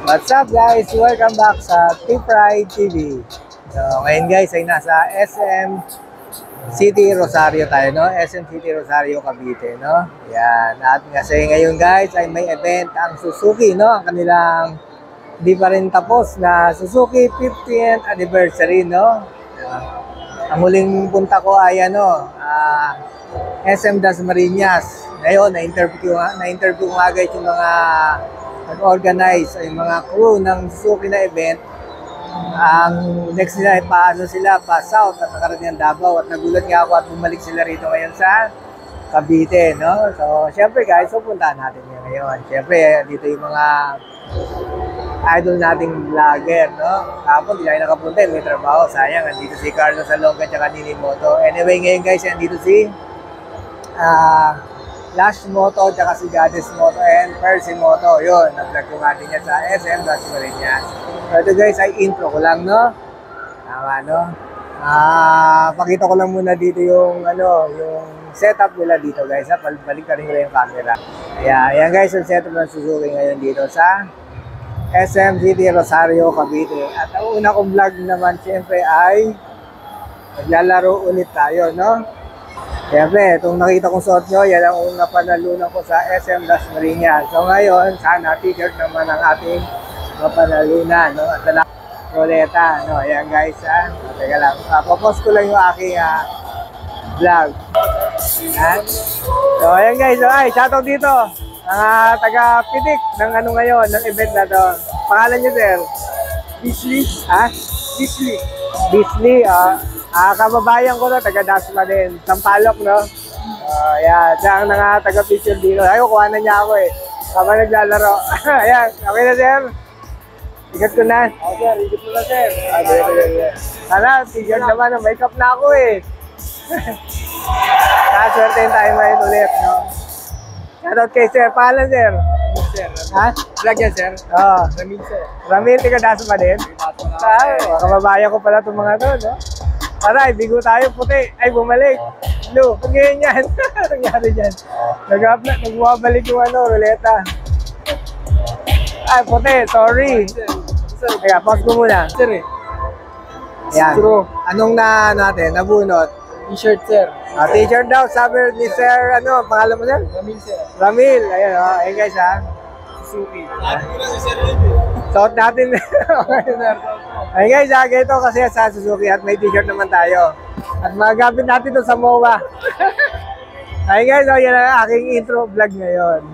What's up guys? Welcome back sa T-Pride TV. So, ngayon guys ay nasa SM City Rosario tayo, no? SM City Rosario, Cavite, no? Yan. At kasi ngayon guys ay may event ang Suzuki, no? Ang kanilang di pa rin tapos na Suzuki 50th anniversary, no? Ang huling punta ko ay SM Dasmariñas. Ngayon, na-interview ko nga guys yung mga nag-organize ay mga crew ng Suzuki na event. Ang next nila ay pa south at nakarating ng Davao at nagulat nga ako at bumalik sila rito ngayon sa Cavite, no? So, syempre guys, pupuntahan natin yan ngayon. Syempre, dito yung mga idol nating vlogger, no? Kapag hindi tayo nakapunta, may trabaho. Sayang, nandito si Carlos Salonga at Nini Moto. Anyway, ngayon guys, nandito si Lash Moto, tsaka si Goddess Moto and Percy Moto. Yun, nag-vlog ko nga din niya sa SM Dasmariñas. So ito guys ay intro ko lang, no? Tama, no? Pakita ko lang muna dito yung yung setup nila dito guys. Balik ka rin yung camera. Ayan guys, yung setup ng Suzuki ngayon dito sa SM City Rosario, Cavite. At ang una kong vlog naman siyempre ay maglalaro ulit tayo, no? Siyempre, itong nakita kong suot nyo, yan ang unang panalunan ko sa SM Dasmariñas. So ngayon, sana t-shirt naman ang ating mapanalunan, no? At talagang roleta, no? Ayan guys, ha? Teka lang, papost ko lang yung aking vlog. Ayan. So ayan guys, ay, shoutout dito. Ang taga-pitik ng ngayon, ng event na to. Pangalan nyo, sir? Bisley. Ha? Bisley, kababayan ko na, taga-Dasma din. Sampalok, no? Ayan, siya ang taga-picture dito. Ayaw, kuhanan niya ako eh. Kapag naglalaro. Ayan, okay na, sir? Ikat ko na. Okay, ikat ko na, sir. Sana, t-shirt naman, make-up na ako eh. Kaswertein tayo ngayon ulit, no? Shoutout kay sir. Pangalan, sir? Sir. Ha? Vlog yan, sir? Oo. Ramil, sir. Ramil, taga-Dasma din? Kababayan ko pala itong mga to, no? Aray, bigo tayo, puti. Ay, bumalik. Blue, pag ganyan yan. Nangyari dyan. Nagwabalik yung roleta. Ay, puti, sorry. Teka, pause ko muna. Sir eh. Yan. Anong nabunot? T-shirt, sir. T-shirt daw, sabi ni sir, pangalan mo, sir? Ramil, sir. Ramil, ayan, ayun guys, ha? Suzuki. Suot natin. Okay, sir. Ayun guys, ito kasi sa Suzuki at may t-shirt naman tayo. At magagamit natin ito sa MOA. Ayun guys, yan ang aking intro vlog ngayon.